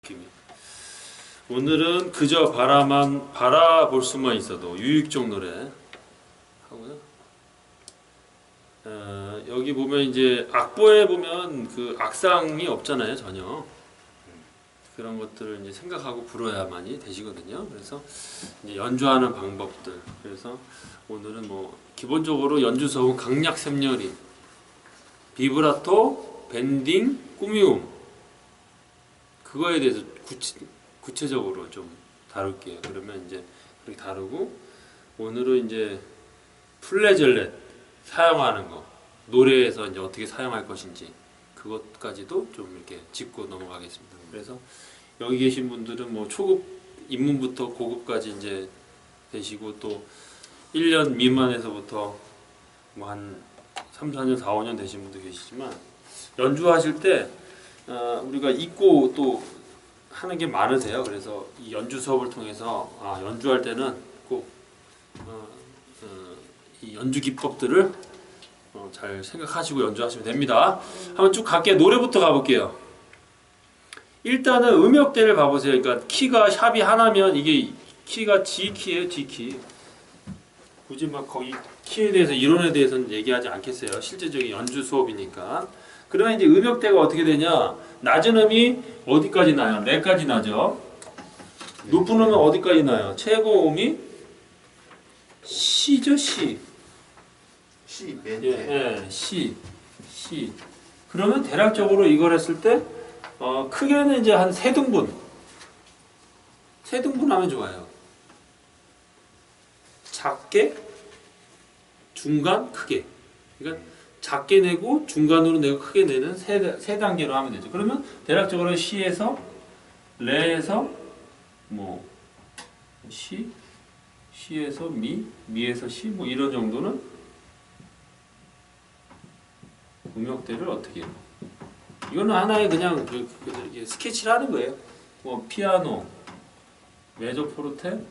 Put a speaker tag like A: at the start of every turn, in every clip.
A: 느낌이. 오늘은 그저 바라볼 수만 있어도 유익종 노래 하고요. 여기 보면 이제 악보에 보면 그 악상이 없잖아요, 전혀. 그런 것들을 이제 생각하고 불어야만이 되시거든요. 그래서 이제 연주하는 방법들. 그래서 오늘은 뭐 기본적으로 연주 수업은 강약 샘열이, 비브라토, 밴딩, 꾸미움, 그거에 대해서 구체적으로 좀 다룰게요. 그러면 이제 그렇게 다루고, 오늘은 이제 플래절렛 사용하는 거, 노래에서 이제 어떻게 사용할 것인지 그것까지도 좀 이렇게 짚고 넘어가겠습니다. 그래서 여기 계신 분들은 뭐 초급 입문부터 고급까지 이제 되시고, 또 1년 미만에서부터 뭐 한 3, 4년, 4, 5년 되신 분도 계시지만, 연주하실 때 우리가 잊고 또 하는 게 많으세요. 그래서 이 연주 수업을 통해서 연주할 때는 꼭 이 연주 기법들을 잘 생각하시고 연주하시면 됩니다. 한번 쭉 갈게요. 노래부터 가볼게요. 일단은 음역대를 봐보세요. 그러니까 키가 샵이 하나면 이게 키가 G키예요, G키. 굳이 막 거기 키에 대해서 이론에 대해서는 얘기하지 않겠어요. 실제적인 연주 수업이니까. 그러면 이제 음역대가 어떻게 되냐? 낮은 음이 어디까지 나요? 레까지 나죠. 높은 음은 어디까지 나요? 최고 음이 C죠, C.
B: C 맨
A: 예, C. 그러면 대략적으로 이걸 했을 때 크게는 이제 한 3등분. 3등분 하면 좋아요. 작게, 중간, 크게. 그러니까 작게 내고 중간으로 내고 크게 내는 세 단계로 하면 되죠. 그러면 대략적으로 C에서 레에서 뭐 C에서 미에서 C 뭐 이런 정도는 음역대를 어떻게 해요? 이거는 하나의 그냥 스케치를 하는 거예요. 뭐 피아노, 메조 포르테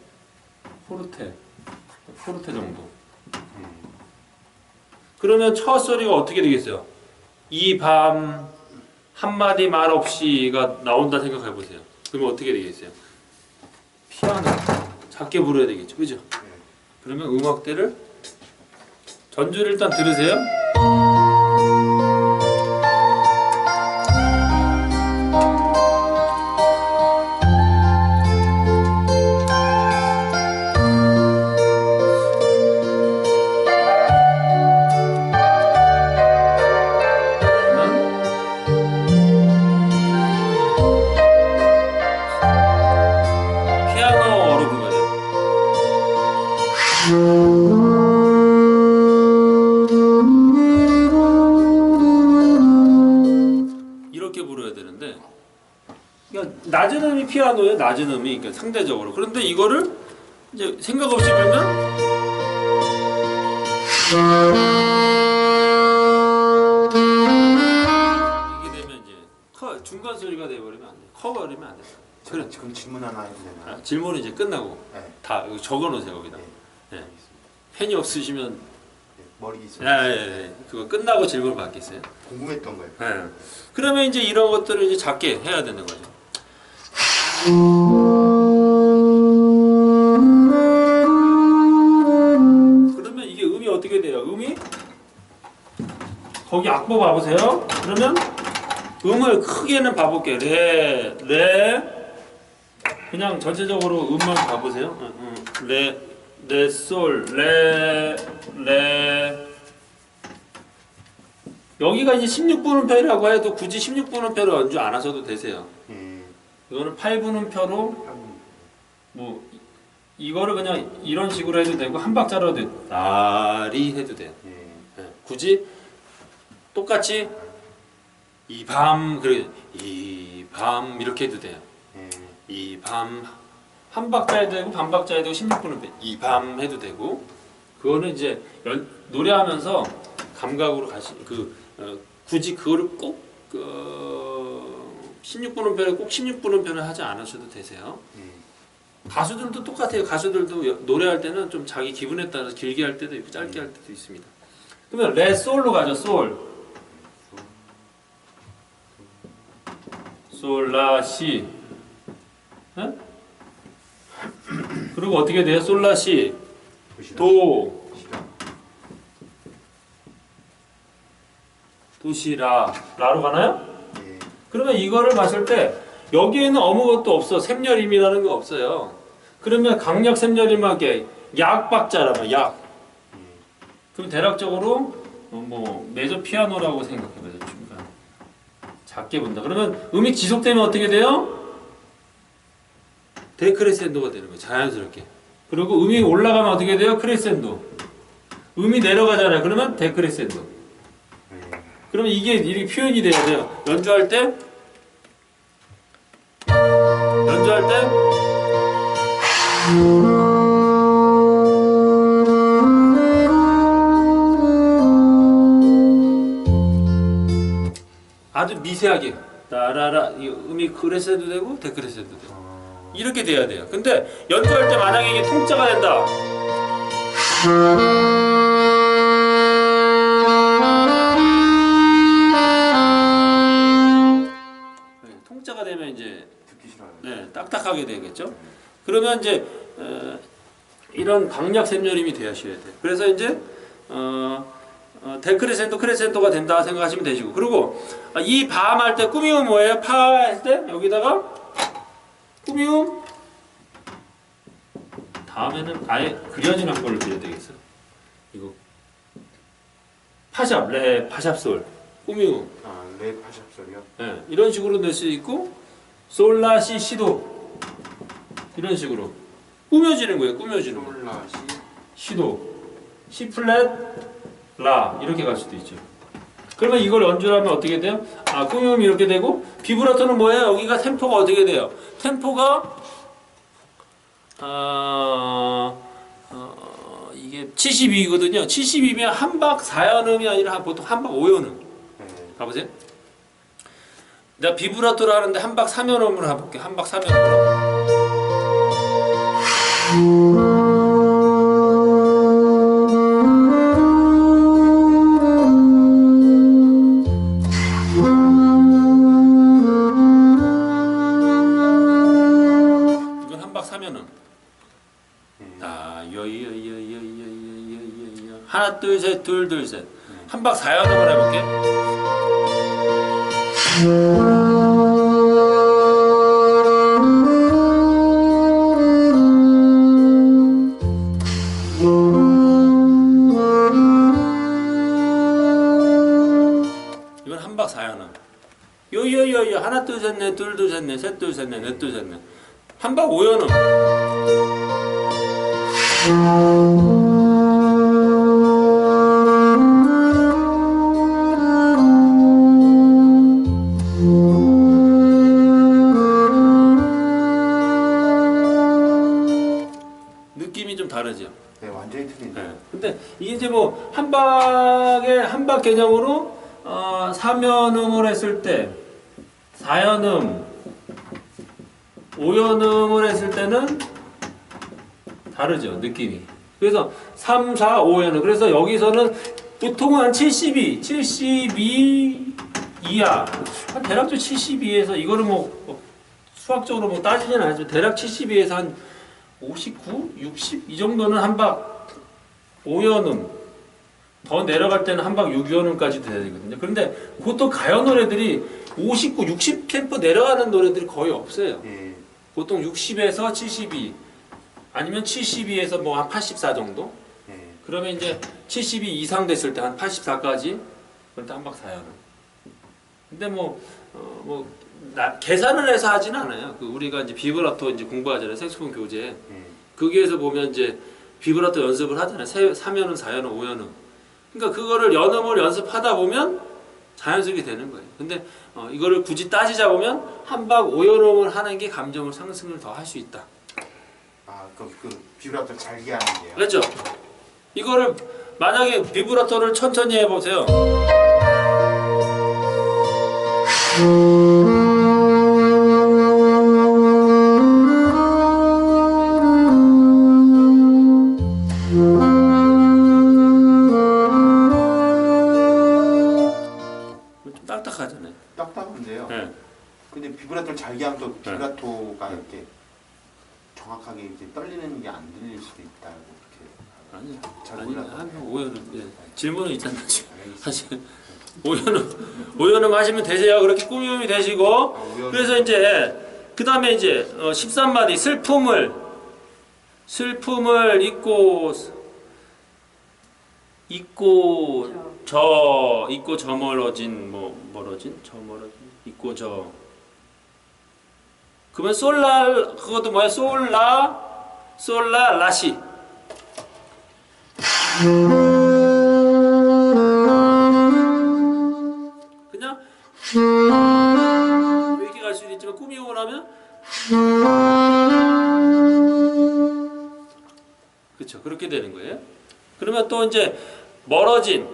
A: 정도. 그러면 첫 소리가 어떻게 되겠어요? 이 밤 한마디 말 없이가 나온다 생각해 보세요. 그러면 어떻게 되겠어요? 피아노 작게 불어야 되겠죠, 그죠? 그러면 음악대를 전주를 일단 들으세요. 이렇게 불어야 되는데, 그러니까 낮은 음이 피아노예요. 낮은 음이, 그러니까 상대적으로. 그런데 이거를 이제 생각 없이 불면 이게 되면 이제 중간 소리가 돼버리면 안 돼. 커버리면 안 돼.
B: 그래. 지금 질문 하나 해도 되나요?
A: 질문은 이제 끝나고
B: 네.
A: 다 적어놓으세요 거기다. 네. 펜이 없으시면
B: 머리 있어요.
A: 그거 끝나고 질문 받겠어요.
B: 궁금했던 거예요.
A: 네. 그러면 이제 이런 것들을 이제 작게 해야 되는 거죠. 그러면 이게 음이 어떻게 돼요? 음이 거기 악보 봐보세요. 그러면 음을 크게는 봐볼게요. 레 그냥 전체적으로 음만 봐보세요. 레, 솔, 레. 여기가 이제 16분음표라고 해도 굳이 16분음표로 연주 안 하셔도 되세요. 이거는 8분음표로 뭐 이거를 그냥 이런 식으로 해도 되고 한 박자로 해도 돼요. 나리 해도 돼요. 굳이 똑같이 이 밤 이렇게 해도 돼요. 이 밤 한 박자 해도 되고 반 박자 해도 되고 16분음표 이 밤 해도 되고, 그거는 이제 노래하면서 감각으로 굳이 그거를 꼭 16분음표를 꼭 16분음표를 하지 않으셔도 되세요. 가수들도 똑같아요. 가수들도 노래할 때는 좀 자기 기분에 따라서 길게 할 때도 있고 짧게 할 때도 있습니다. 그러면 레 솔로 가죠. 솔 라 시 예? 그리고 어떻게 돼요? 솔라시
B: 도시락.
A: 도
B: 시작.
A: 도시라 라로 가나요?
B: 예.
A: 그러면 이거를 봤을 때 여기에는 아무것도 없어. 샘열임이라는 거 없어요. 그러면 강약 샘열임하게 약박자라면 약.
B: 예.
A: 그럼 대략적으로 뭐 메조 피아노라고 생각해봐요. 중간 작게 본다. 그러면 음이 지속되면 어떻게 돼요? 데크레센도가 되는 거예요. 자연스럽게. 그리고 음이 올라가면 어떻게 돼요? 크레센도. 음이 내려가잖아요. 그러면 데크레센도.
B: 예.
A: 그러면 이게 이렇게 표현이 돼야 돼요. 연주할 때 아주 미세하게 따라라 이 음이 크레센도 되고 데크레센도 되고 이렇게 돼야 돼요. 근데 연주할 때 만약에 이게 통짜가 된다. 통짜가 되면 이제
B: 듣기 싫어요.
A: 네, 딱딱하게 되겠죠. 그러면 이제 이런 강약 샘열임이 되셔야 돼요. 그래서 이제 데크레센도 크레센도가 된다 생각하시면 되시고 그리고 이 밤 할 때 꾸미움 뭐예요? 파 할 때 여기다가 꾸미움 다음에는 아예 그려진 악보를 그려야 되겠어요. 이거 파샵 레 파샵솔 꾸미움
B: 아, 레 파샵 소리요?
A: 네, 이런 식으로 낼 수 있고 솔라시 시도 이런 식으로 꾸며지는 거예요. 꾸며지는 거.
B: 솔라시.
A: 시도 C 플랫 라 이렇게 갈 수도 있죠. 그러면 이걸 연주하면 어떻게 돼요? 아 꾸미움이 이렇게 되고 비브라토는 뭐예요? 여기가 템포가 어떻게 돼요? 템포가 이게 72거든요. 72면 한박 4연음이 아니라 보통 한박 5연음.
B: 네.
A: 가보세요. 내가 비브라토를 하는데 한박 3연음으로 해볼게요. 한박 3연음으로. 이건 한박 3연음. 여여여여여여여여 하나 둘 셋 둘 둘 셋. 한박 4연음을 해볼게. 이건 한박 4연음. 요요요요 하나 둘 셋 넷 둘 둘 셋 넷 셋 둘 셋 넷 넷 둘 셋 넷. 한박 5연음. 느낌이 좀 다르죠.
B: 네, 완전히 틀린데.
A: 네. 근데 이게 이제 뭐 한박 개념으로 3연음을 했을 때 4연음, 5연음을 했을 때는 다르죠, 느낌이. 그래서 3, 4, 5연음. 그래서 여기서는 보통은 한 72 이하. 한 대략적으로 72에서 이거를 뭐 수학적으로 뭐 따지진 않지만 대략 72에서 한 59, 60 이 정도는 한박 5연음. 더 내려갈 때는 한박 6연음까지 돼야 되거든요. 그런데 보통 가요 노래들이 59, 60 템포 내려가는 노래들이 거의 없어요.
B: 예.
A: 보통 60에서 72 아니면 72에서 뭐 한 84 정도.
B: 예.
A: 그러면 이제 72 이상 됐을 때 한 84까지 그럴 때 한박 4연음. 근데 계산을 해서 하진 않아요. 우리가 이제 비브라토 이제 공부하잖아요. 색소폰 교재.
B: 예.
A: 거기에서 보면 이제 비브라토 연습을 하잖아요. 3연음, 4연음, 5연음. 그러니까 그거를 연음을 연습하다 보면 자연스럽게 되는 거예요. 근데 이거를 굳이 따지자 보면 한박 5연음을 하는 게 감정을 상승을 더 할 수 있다.
B: 아, 그럼 그 비브라토 잘게 하는 게요.
A: 그렇죠? 이거를 만약에 비브라토를 천천히 해보세요. 좀 딱딱하잖아요.
B: 딱딱한데요.
A: 네.
B: 근데 비브라토를 잘게 하면 또 비브라토가 이렇게 정확하게 이제 떨리는 게 안 들릴 수도 있다고 이렇게.
A: 아니,
B: 잘
A: 아니,
B: 몰라서.
A: 오연은 예. 질문은 있잖아 지금.
B: 알겠습니다.
A: 사실 오연음 하시면 되세요. 그렇게 꾸밈이 되시고.
B: 오연음.
A: 그래서 이제 그 다음에 이제 13마디 슬픔을 잊고 저멀어진 잊고 저 그러면 솔라 그것도 뭐야 솔라 라시 그냥 이렇게 갈 수도 있지만 꾸미고 나면 그렇죠 그렇게 되는 거예요. 그러면 또 이제 멀어진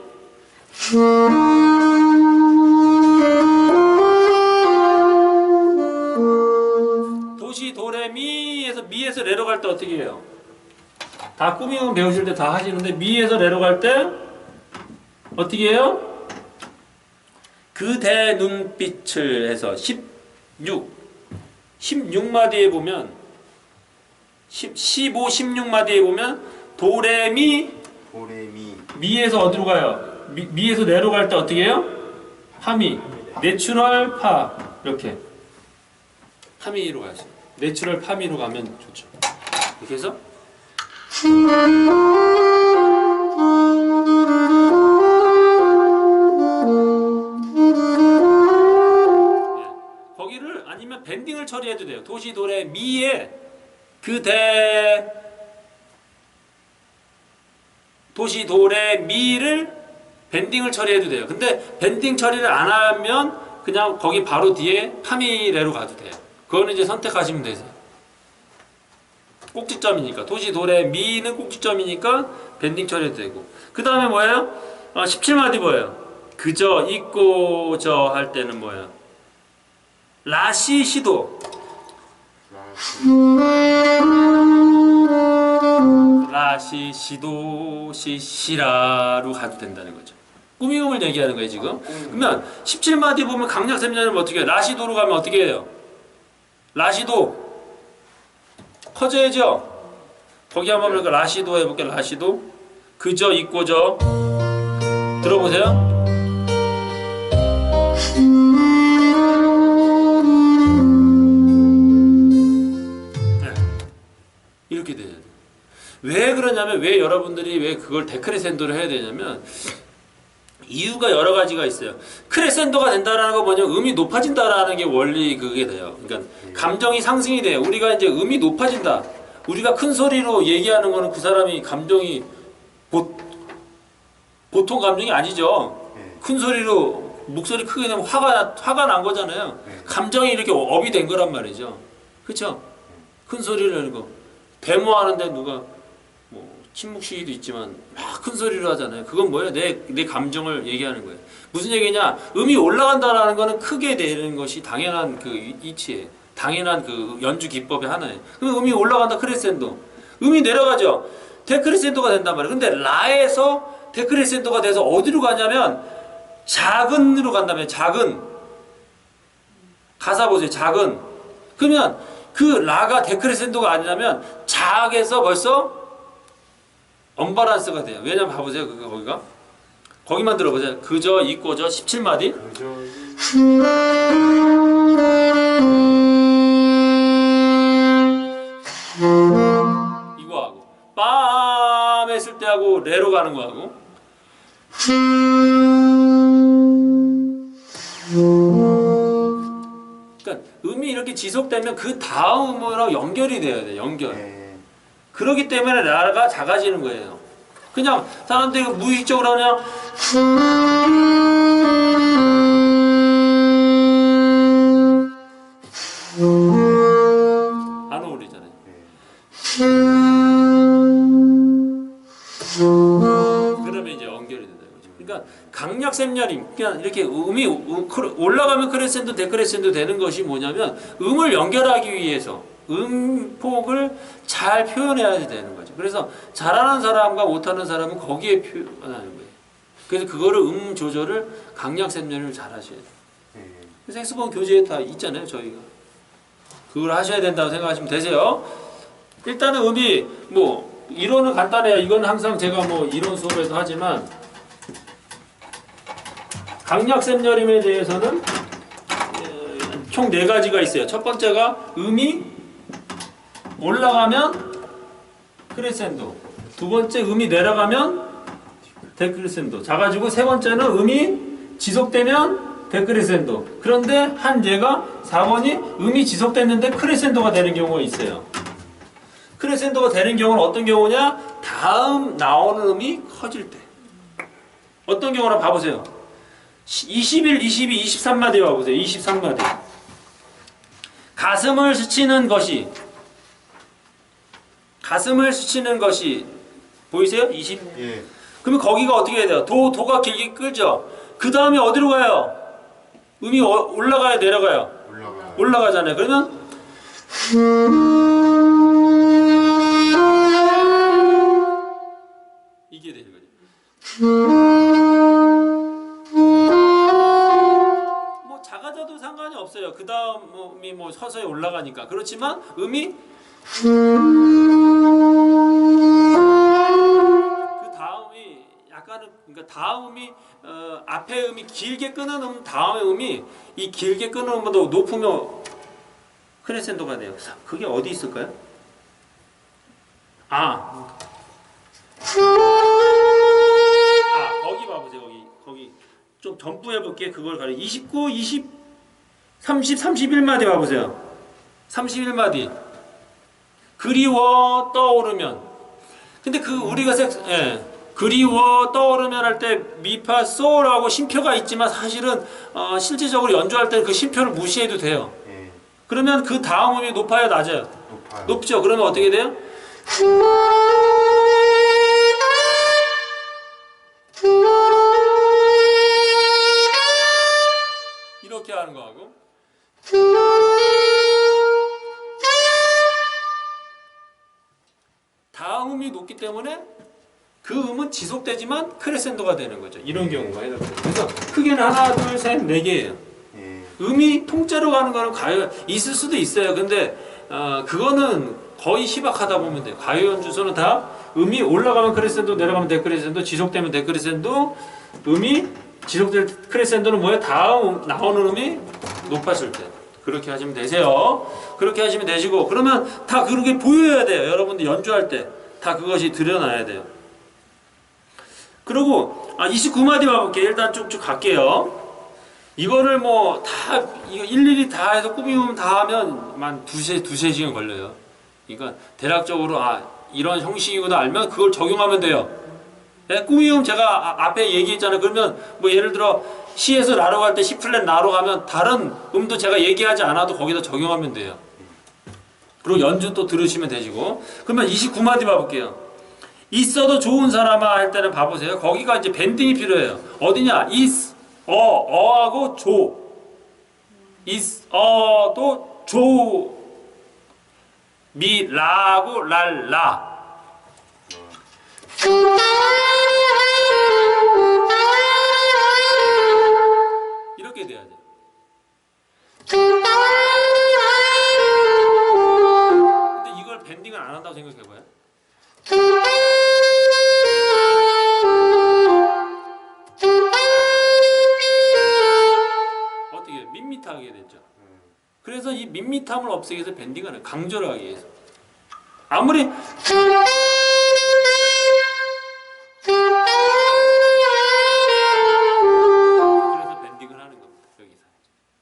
A: 도시 도레미에서 미에서 레로 갈 때 어떻게 해요? 다 꾸미고 배우실 때 다 하시는데 미에서 레로 갈 때 어떻게 해요? 그대 눈빛을 해서 16마디에 보면 15, 16마디에 보면 도레미 미에서 어디로 가요? 미에서 레로 갈 때 어떻게 해요? 파미 내추럴 파 이렇게 파미로 가야죠. 내추럴 파미로 가면 좋죠. 이렇게 해서 거기를 아니면 밴딩을 처리해도 돼요. 도시 도레 미에 그대 도시 도레 미를 밴딩을 처리해도 돼요. 근데 밴딩 처리를 안 하면 그냥 거기 바로 뒤에 파미레로 가도 돼요. 그거는 이제 선택하시면 되세요. 꼭지점이니까 도시 도레 미는 꼭지점이니까 밴딩 처리해도 되고 그 다음에 뭐예요? 17마디 뭐예요? 그저 있고 저 할 때는 뭐예요? 라시 시도 라시 시도 시시라로 가도 된다는 거죠. 꾸미음을 얘기하는 거예요 지금. 그러면 17마디 보면 강약샘년을 어떻게 해요? 라시도로 가면 어떻게 해요? 라시도 커져야죠. 거기 한번 볼까? 라시도 해볼게요. 라시도 그저 있고 저 들어보세요. 이렇게 돼야 돼요. 왜 그러냐면 왜 여러분들이 왜 그걸 데크레센도를 해야 되냐면 이유가 여러 가지가 있어요. 크레센도가 된다라는 거 뭐냐면 음이 높아진다라는 게 원리 그게 돼요. 그러니까 감정이 상승이 돼요. 우리가 이제 음이 높아진다. 우리가 큰 소리로 얘기하는 거는 그 사람이 감정이 보통 감정이 아니죠. 큰 소리로 목소리 크게 내면 화가 난 거잖아요. 감정이 이렇게 업이 된 거란 말이죠. 그렇죠? 큰 소리를 내는 거. 데모하는데 누가 뭐 침묵 시기도 있지만 막 큰 소리로 하잖아요. 그건 뭐예요? 내 감정을 얘기하는 거예요. 무슨 얘기냐? 음이 올라간다라는 거는 크게 되는 것이 당연한 그 이치예요. 당연한 그 연주 기법의 하나예요. 그럼 음이 올라간다 크레센도. 음이 내려가죠. 데크레센도가 된단 말이에요. 근데 라에서 데크레센도가 돼서 어디로 가냐면 작은으로 간다면 작은 가사 보세요. 작은. 그러면 그 라가 데크레센도가 아니라면 작에서 벌써 언바란스가 돼요. 왜냐면 봐보세요. 거기가 거기만 들어보세요. 그저 있고 저 17마디 이거 하고 빰 했을 때 하고 레로 가는 거 하고 그러니까 음이 이렇게 지속되면 그 다음 음으로 연결이 돼야 돼. 연결. 그러기 때문에 나라가 작아지는 거예요. 그냥 사람들이 무의식적으로 그냥 안 어울리잖아요. 그러면 이제 연결이 된다는 거죠. 그러니까 강약샘열임, 그냥 이렇게 음이 올라가면 크레센도, 데크레센도 되는 것이 뭐냐면 음을 연결하기 위해서 음폭을 잘 표현해야 되는 거죠. 그래서 잘하는 사람과 못하는 사람은 거기에 표현하는 거예요. 그래서 그거를 음 조절을 강약샘열을 잘 하셔야 돼요. 그래서 엑스본 교재에 다 있잖아요. 저희가 그걸 하셔야 된다고 생각하시면 되세요. 일단은 음이 뭐 이론은 간단해요. 이건 항상 제가 뭐 이론 수업에서 하지만 강약샘여림에 대해서는 총 4가지가 있어요. 첫 번째가 음이 올라가면 크레센도, 두 번째 음이 내려가면 데크레센도. 자 가지고 세 번째는 음이 지속되면 데크레센도. 그런데 한 예가 4번이 음이 지속됐는데 크레센도가 되는 경우가 있어요. 크레센도가 되는 경우는 어떤 경우냐? 다음 나오는 음이 커질 때. 어떤 경우나 봐보세요. 21, 22, 23마디 봐보세요. 23마디. 가슴을 스치는 것이 보이세요? 20.
B: 예.
A: 그러면 거기가 어떻게 해야 돼요? 도가 길게 끌죠. 그 다음에 어디로 가요? 음이 올라가요, 내려가요? 올라가잖아요. 그러면 이게 되는 거죠. 뭐 작아져도 상관이 없어요. 그 다음 음이 뭐 서서히 올라가니까. 그렇지만 음이 약간은, 그러니까 다음 음이 앞에 음이 길게 끄는 다음의 음이 이 길게 끄는 음보다 높으면 크레센도가 돼요. 그게 어디 있을까요? 거기 봐보세요. 거기 좀 점프해 볼게. 그걸 가려. 29, 20, 30, 31마디 봐보세요. 31마디. 그리워 떠오르면. 근데 우리가 그리워 떠오르면 할 때 미파 소라고 쉼표가 있지만 사실은 실질적으로 연주할 때는 그 쉼표를 무시해도 돼요.
B: 예.
A: 그러면 그 다음 음이 높아요, 낮아요? 높죠. 그러면 어떻게 돼요? 이렇게 하는 거하고 다음 음이 높기 때문에 그 음은 지속되지만 크레센도가 되는 거죠. 이런 경우가 해당돼요. 그래서 크게는 하나, 둘, 셋, 4개예요. 음이 통째로 가는 거는 가요 있을 수도 있어요. 근데 그거는 거의 희박하다 보면 돼요. 가요 연주소는 다 음이 올라가면 크레센도, 내려가면 데크레센도, 지속되면 데크레센도. 음이 지속될 크레센도는 뭐예요? 다음 나오는 음이 높아질 때. 그렇게 하시면 되세요. 그렇게 하시면 되시고, 그러면 다 그렇게 보여야 돼요. 여러분들 연주할 때 다 그것이 드러나야 돼요. 그리고 29마디 봐볼게요. 일단 쭉쭉 갈게요. 이거를 뭐 다 이거 일일이 다 해서 꾸미면 다 하면 한 두세 시간 걸려요. 그러니까 대략적으로 이런 형식이구나 알면 그걸 적용하면 돼요. 네? 꾸미음 제가 앞에 얘기했잖아요. 그러면 뭐 예를 들어 C에서 라로 갈 때 C 플랫 라로 가면 다른 음도 제가 얘기하지 않아도 거기다 적용하면 돼요. 그리고 연주 또 들으시면 되시고. 그러면 29마디 봐볼게요. 있어도 좋은 사람아 할 때는 봐보세요. 거기가 이제 밴딩이 필요해요. 어디냐? 어하고 조. 또 조. 미, 라하고 랄라. 이렇게 돼야 돼요. 근데 이걸 밴딩을 안 한다고 생각해봐요. 어떻게 밋밋하게 됐죠. 그래서 이 밋밋함을 없애기 위해서 밴딩을 해요. 강조를 하기 위해서. 아무리 그래서 밴딩을 하는 겁니다. 여기서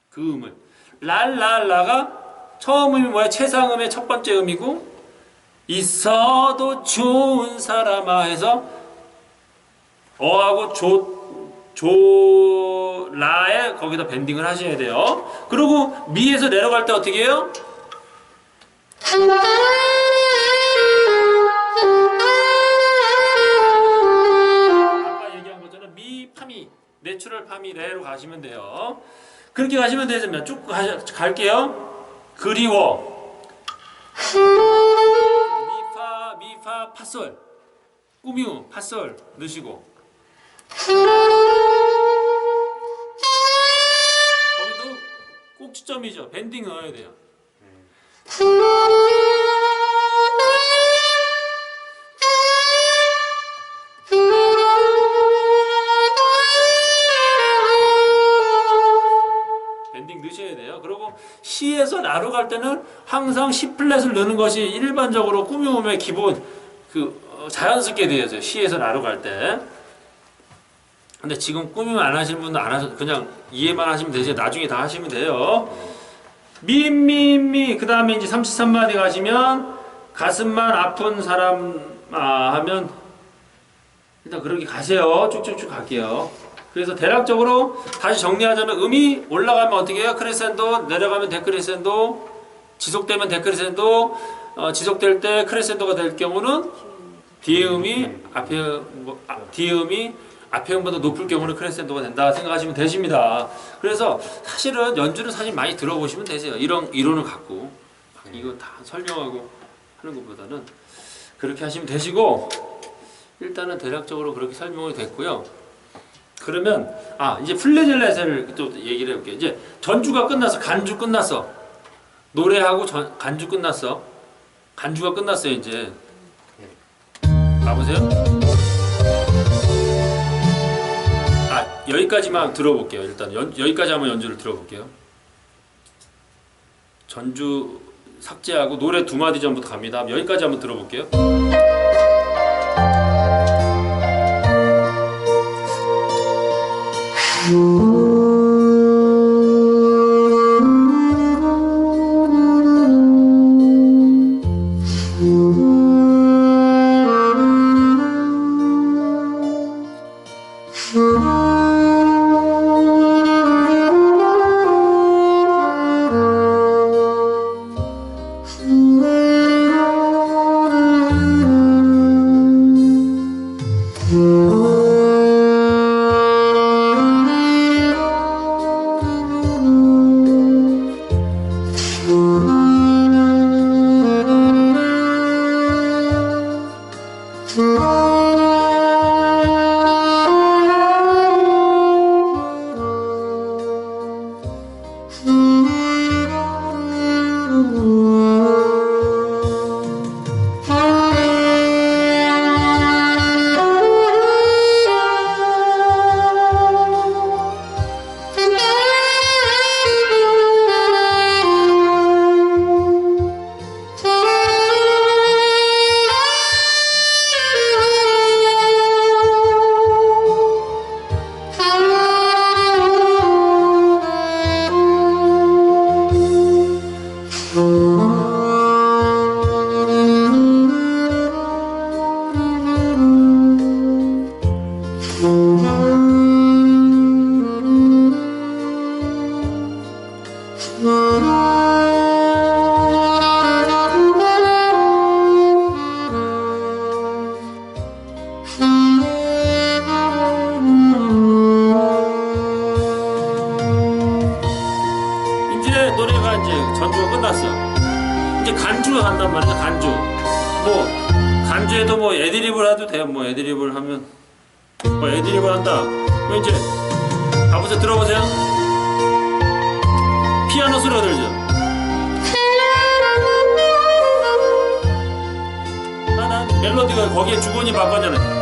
A: 그 음을 랄랄라가 처음 음이 뭐야? 최상음의 첫 번째 음이고, 있어도 좋은 사람아 해서 어하고 라에 거기다 밴딩을 하셔야 돼요. 그리고 미에서 내려갈 때 어떻게 해요? 아까 얘기한 것처럼 미, 파미, 내추럴 파미, 레로 가시면 돼요. 그렇게 가시면 되잖아요. 쭉 갈게요. 그리워. 미파, 파솔. 꾸미우, 파솔 넣으시고. 거기도 꼭지점이죠. 밴딩 넣어야 돼요. 할 때는 항상 C 플랫을 넣는 것이 일반적으로 꾸미음의 기본 자연스럽게 되어져요. C에서 라로 갈 때. 근데 지금 꾸미음 안 하시는 분은 안 하셔도 그냥 이해만 하시면 되지. 나중에 다 하시면 돼요. 그 다음에 이제 33마디 가시면 가슴만 아픈 사람 하면 일단 그렇게 가세요. 쭉쭉쭉 갈게요. 그래서 대략적으로 다시 정리하자면 음이 올라가면 어떻게 해요? 크레센도, 내려가면 데크레센도, 지속되면 데크레센도, 지속될 때 크레센도가 될 경우는 뒤에 음이 앞에 음보다 높을 경우는 크레센도가 된다 생각하시면 되십니다. 그래서 사실은 연주는 사실 많이 들어보시면 되세요. 이런 이론을 갖고 이거 다 설명하고 하는 것보다는 그렇게 하시면 되시고, 일단은 대략적으로 그렇게 설명이 됐고요. 그러면 이제 플레젤렛을 또 얘기를 해볼게요. 이제 전주가 끝났어. 간주 끝났어. 노래하고 간주 끝났어. 간주가 끝났어요. 이제 봐보세요. 여기까지만 들어볼게요. 일단 여기까지 한번 연주를 들어볼게요. 전주 삭제하고 노래 2마디 전부터 갑니다. 여기까지 한번 들어볼게요. 간주에도 뭐 애드립을 해도 돼요. 뭐 애드립을 하면 애드립을 한다. 그럼 이제 가보세요. 들어보세요. 피아노 소리가 들죠. 난 멜로디가 거기에 주거니 바꿔잖아요.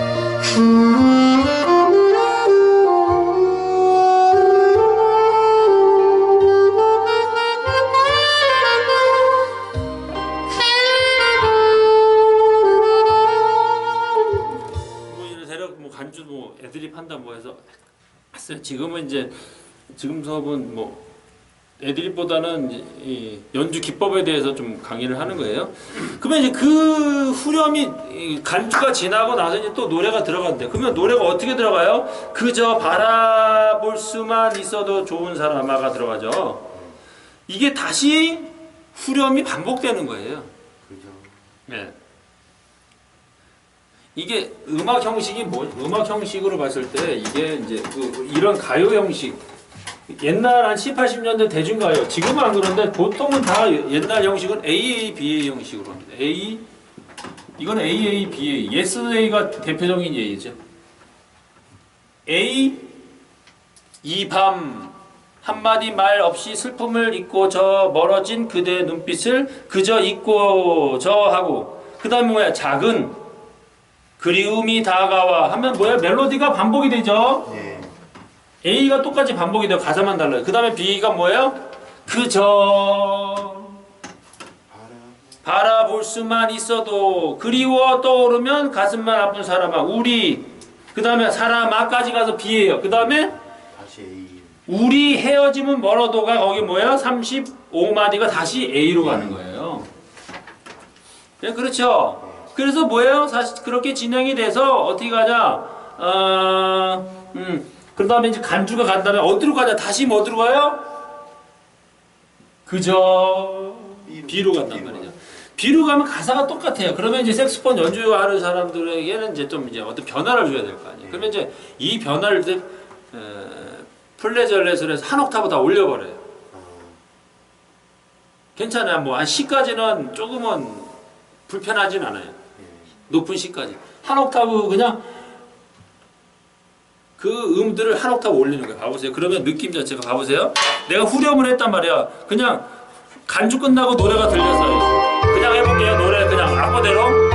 A: 간주 뭐 애드립 한다 뭐 해서 했어요. 지금은 이제 지금 수업은 뭐 애드립보다는 이 연주 기법에 대해서 좀 강의를 하는 거예요. 그러면 이제 그 후렴이 간주가 지나고 나서 이제 또 노래가 들어간대요. 그러면 노래가 어떻게 들어가요? 그저 바라볼 수만 있어도 좋은 사람아가 들어가죠. 이게 다시 후렴이 반복되는 거예요.
B: 그죠.
A: 네. 이게 음악 형식이 음악 형식으로 봤을 때 이게 이제 이런 가요 형식, 옛날 한 7, 80년대 대중가요, 지금은 안 그런데 보통은 다 옛날 형식은 AA, BA 형식으로 합니다. 이건 AA, BA, Yesterday가 대표적인 예이죠. A, 이 밤 한마디 말 없이 슬픔을 잊고 저 멀어진 그대의 눈빛을 그저 잊고 저 하고, 그 다음에 뭐야? 작은 그리움이 다가와 하면 뭐야? 멜로디가 반복이 되죠.
B: 예.
A: A가 똑같이 반복이 돼요. 가사만 달라요. 그 다음에 B가 뭐예요? 그저 바라볼 수만 있어도 그리워 떠오르면 가슴만 아픈 사람아 우리 그 다음에 사람아까지 가서 B예요. 그 다음에
B: 다시 A.
A: 우리 헤어짐은 멀어도가 거기 뭐야? 35마디가 다시 A로 가는 거예요. 네, 그렇죠. 그래서 뭐예요? 사실 그렇게 진행이 돼서 어떻게 가자? 그 다음에 이제 간주가 간 다음에 어디로 가자? 다시 뭐 어디로 가요? 그저 B로 간단 말이죠. B로 가면 가사가 똑같아요. 그러면 이제 색소폰 연주하는 사람들에게는 이제 좀 이제 어떤 변화를 줘야 될 거 아니에요. 그러면 이제 이 변화를 이제 플레저렛을 해서 한 옥타브 다 올려버려요. 괜찮아요. 뭐 한 C까지는 조금은 불편하진 않아요. 높은 C까지 한 옥타브 그냥 그 음들을 한 옥타브 올리는 거예요. 봐보세요. 그러면 느낌 자체가 봐보세요. 내가 후렴을 했단 말이야. 그냥 간주 끝나고 노래가 들려서 그냥 해볼게요. 노래 그냥 악보대로.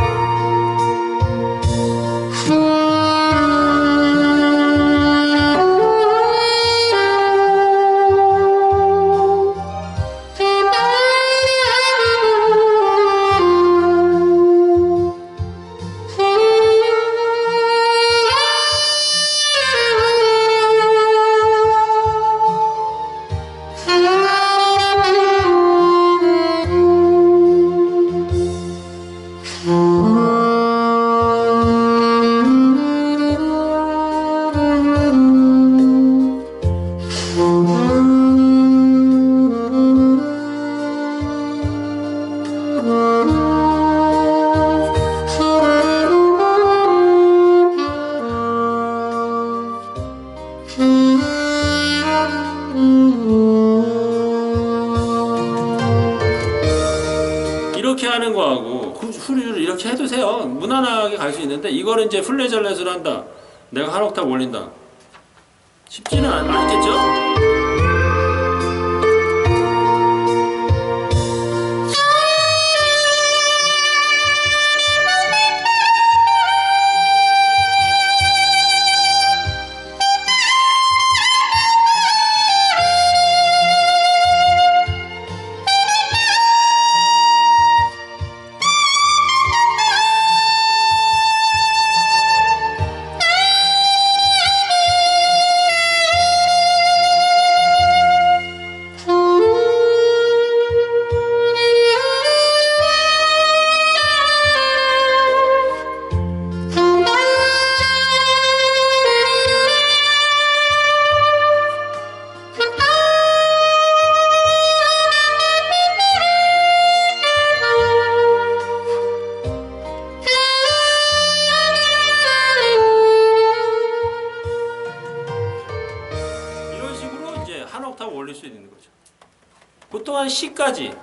A: 이렇게 하는 거하고 후리를 이렇게 해두세요. 무난하게 갈 수 있는데 이거는 이제 플레저렛을 한다. 내가 한 옥타브 올린다. 쉽지는 않겠죠? 한 옥타브 올릴 수 있는 거죠. 보통 한 C까지.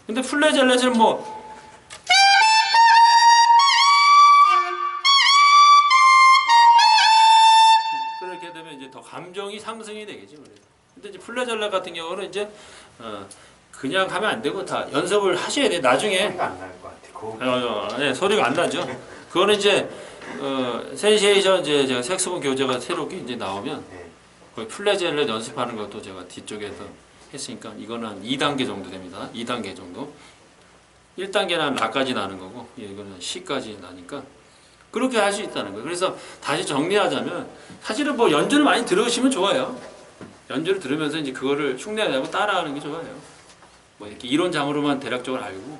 A: 근데 플레저렛은 뭐 그렇게 되면 이제 더 감정이 상승이 되겠지. 근데 이제 플레저렛 같은 경우는 이제 그냥 하면 안 되고 다 연습을 하셔야 돼. 나중에
B: 소리가 안 날 것 같아.
A: 네, 소리가 안 나죠. 그거는 이제 센세이션 이제 제가 색소폰 교재가 새롭게 이제 나오면 거의 플레저렛 연습하는 것도 제가 뒤쪽에서 했으니까 이거는 한 2단계 정도 됩니다. 2단계 정도. 1단계는 라까지 나는 거고 이거는 C까지 나니까 그렇게 할 수 있다는 거예요. 그래서 다시 정리하자면 사실은 뭐 연주를 많이 들으시면 좋아요. 연주를 들으면서 이제 그거를 흉내내고 따라하는 게 좋아요. 뭐 이렇게 이론장으로만 대략적으로 알고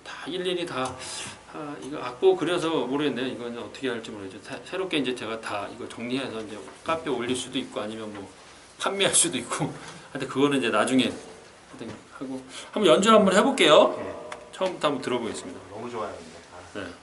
A: 다 일일이 다 이거 악보 그려서 모르겠네요. 이건 어떻게 할지 모르겠죠. 새롭게 이제 제가 다 이거 정리해서 이제 카페에 올릴 수도 있고 아니면 뭐 판매할 수도 있고. 하여튼 그거는 이제 나중에 하고 한번 연주 한번 해볼게요.
B: 네.
A: 처음부터 한번 들어보겠습니다.
B: 너무 좋아요. 근데.
A: 네.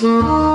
A: 네.